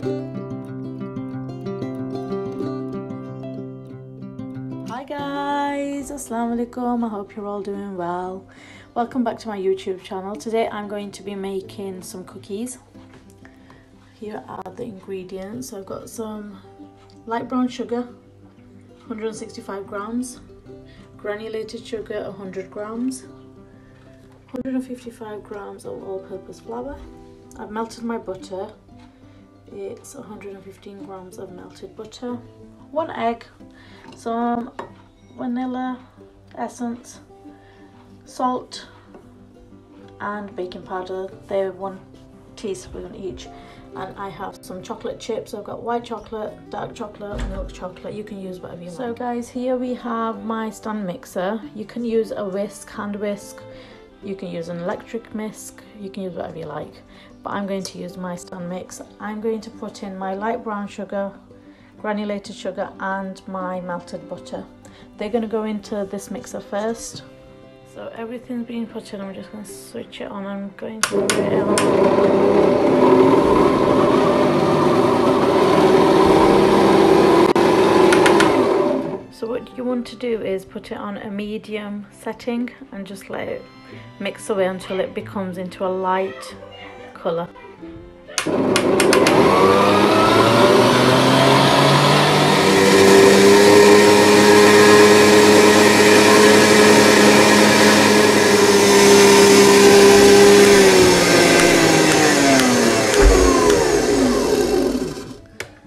Hi guys, assalamu alaikum. I hope you're all doing well. Welcome back to my YouTube channel. Today I'm going to be making some cookies. Here are the ingredients. I've got some light brown sugar, 165 grams, granulated sugar, 100 grams, 155 grams of all-purpose flour. I've melted my butter. It's 115 grams of melted butter, 1 egg, some vanilla essence, salt and baking powder. They're 1 teaspoon each. And I have some chocolate chips. I've got white chocolate, dark chocolate, milk chocolate. You can use whatever you like. So guys, here we have my stand mixer. You can use a whisk, hand whisk. You can use an electric whisk. You can use whatever you like. But I'm going to use my stand mix. I'm going to put in my light brown sugar, granulated sugar and my melted butter. They're going to go into this mixer first. So everything's being put in. I'm just going to switch it on. I'm going to put it on. So what you want to do is put it on a medium setting and just let it mix away until it becomes into a light colour.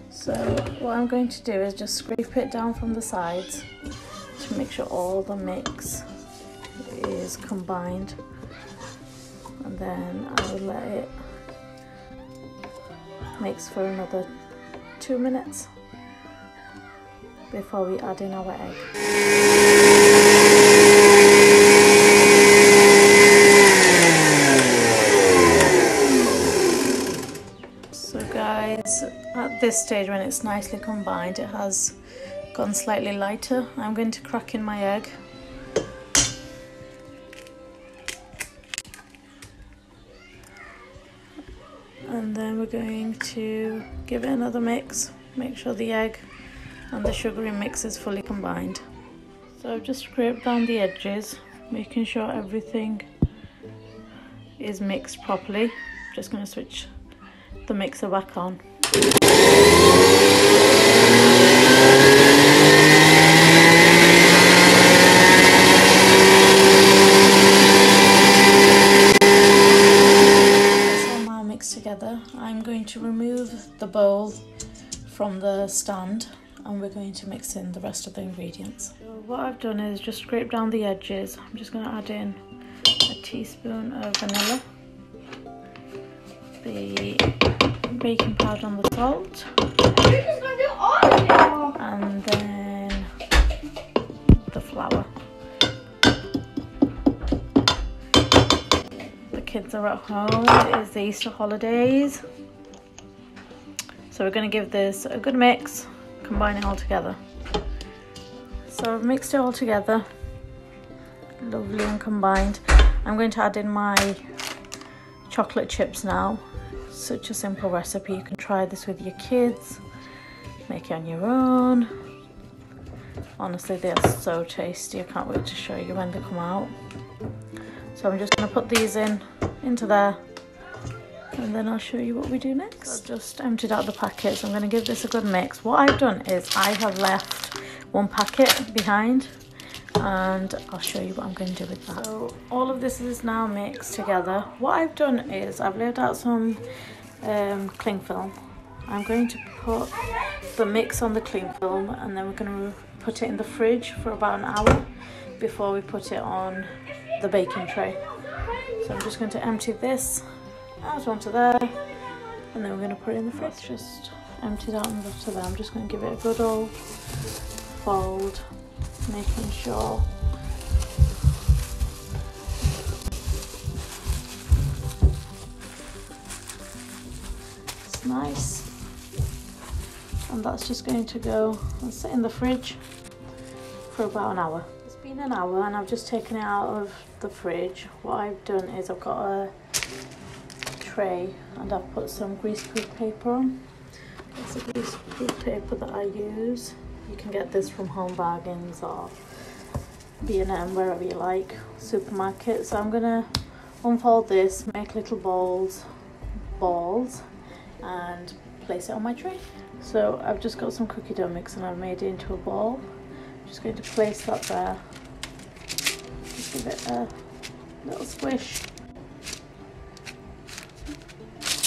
So what I'm going to do is just scrape it down from the sides to make sure all the mix is combined, and then I will let it mix for another 2 minutes before we add in our egg. So guys, at this stage when it's nicely combined, it has gone slightly lighter. I'm going to crack in my egg. And then we're going to give it another mix, make sure the egg and the sugary mix is fully combined. So I've just scraped down the edges, making sure everything is mixed properly. Just going to switch the mixer back on. Together, I'm going to remove the bowl from the stand and we're going to mix in the rest of the ingredients. So what I've done is just scrape down the edges. I'm just going to add in a teaspoon of vanilla, the baking powder and the salt, and then the flour. Kids are at home, it is the Easter holidays, so we're going to give this a good mix, combine it all together. So I've mixed it all together, lovely and combined. I'm going to add in my chocolate chips now. Such a simple recipe, you can try this with your kids, make it on your own. Honestly, they are so tasty. I can't wait to show you when they come out. So I'm just going to put these into there and then I'll show you what we do next. So I've just emptied out the packets. I'm going to give this a good mix. What I've done is I have left 1 packet behind and I'll show you what I'm going to do with that. So all of this is now mixed together. What I've done is I've laid out some cling film. I'm going to put the mix on the cling film and then we're going to put it in the fridge for about an hour before we put it on the baking tray. So I'm just going to empty this out onto there and then we're going to put it in the fridge. Just emptied out onto there. I'm just going to give it a good old fold, making sure it's nice. And that's just going to go and sit in the fridge for about an hour. It's been an hour and I've just taken it out of the fridge. What I've done is I've got a tray and I've put some greaseproof paper on. This is a piece of paper that I use. You can get this from Home Bargains or B&M, wherever you like, supermarket. So I'm gonna unfold this, make little balls, and place it on my tray. So I've just got some cookie dough mix and I've made it into a ball. I'm just going to place that there. Just give it a little squish,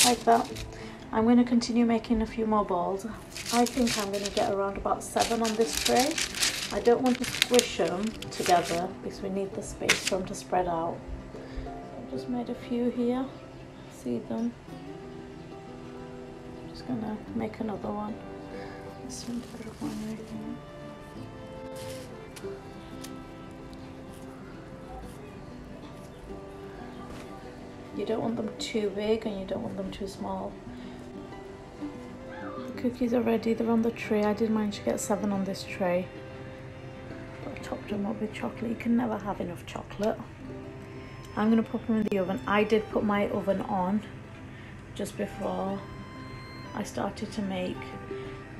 like that. I'm going to continue making a few more balls. I think I'm going to get around about 7 on this tray. I don't want to squish them together because we need the space for them to spread out. I've just made a few here. See them? I'm just going to make another one. This one's a bit of one right here. You don't want them too big and you don't want them too small. The cookies are ready, they're on the tray. I did manage to get 7 on this tray. But I topped them up with chocolate. You can never have enough chocolate. I'm going to pop them in the oven. I did put my oven on just before I started to make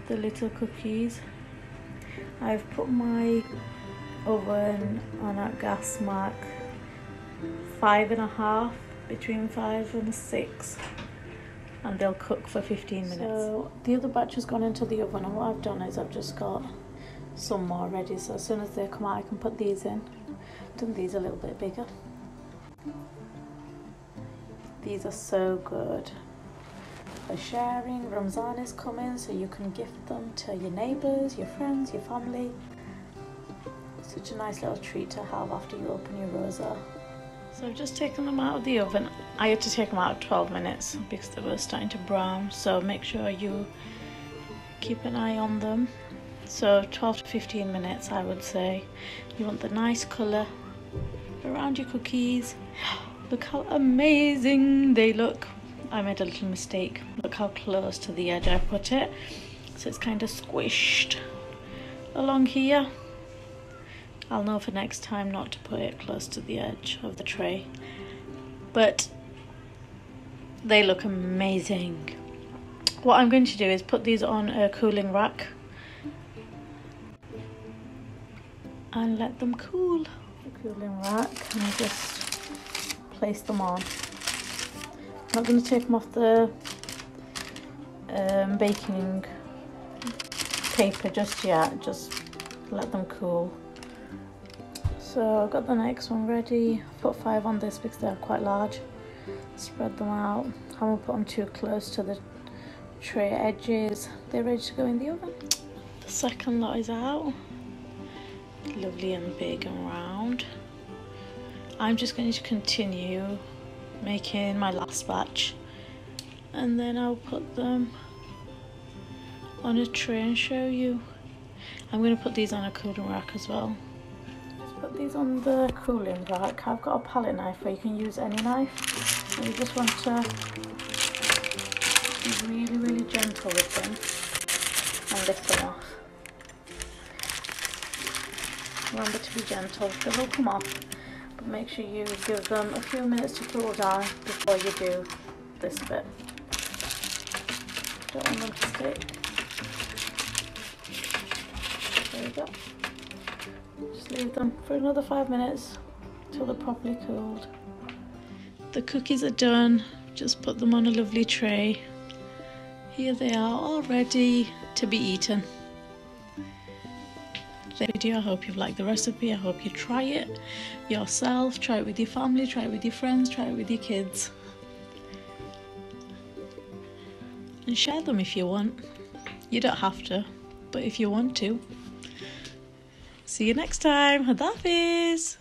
the little cookies. I've put my oven on at gas mark 5.5, between 5 and 6, and they'll cook for 15 minutes. So the other batch has gone into the oven, and what I've done is I've just got some more ready, so as soon as they come out I can put these in. I've done these a little bit bigger. These are so good for sharing. Ramzan is coming, so you can gift them to your neighbours, your friends, your family. Such a nice little treat to have after you open your rosa. So I've just taken them out of the oven. I had to take them out at 12 minutes because they were starting to brown, so make sure you keep an eye on them. So 12 to 15 minutes I would say. You want the nice colour around your cookies. Look how amazing they look. I made a little mistake. Look how close to the edge I put it. So it's kind of squished along here. I'll know for next time not to put it close to the edge of the tray. But they look amazing. What I'm going to do is put these on a cooling rack and let them cool. The cooling rack, and I just place them on. I'm not going to take them off the baking paper just yet, just let them cool. So I've got the next one ready. Put 5 on this because they're quite large. Spread them out. I won't put them too close to the tray edges. They're ready to go in the oven. The second lot is out. Lovely and big and round. I'm just going to continue making my last batch, and then I'll put them on a tray and show you. I'm going to put these on a cooling rack as well. Put these on the cooling rack. I've got a palette knife where you can use any knife. So you just want to be really, really gentle with them and lift them off. Remember to be gentle, they will come off, but make sure you give them a few minutes to cool down before you do this bit. Don't want them to stick. There we go. Just leave them for another 5 minutes till they're properly cooled. The cookies are done. Just put them on a lovely tray. Here they are, all ready to be eaten. The video, I hope you've liked the recipe. I hope you try it yourself, try it with your family, try it with your friends, try it with your kids, and share them if you want. You don't have to, but if you want to. See you next time. Hadafis.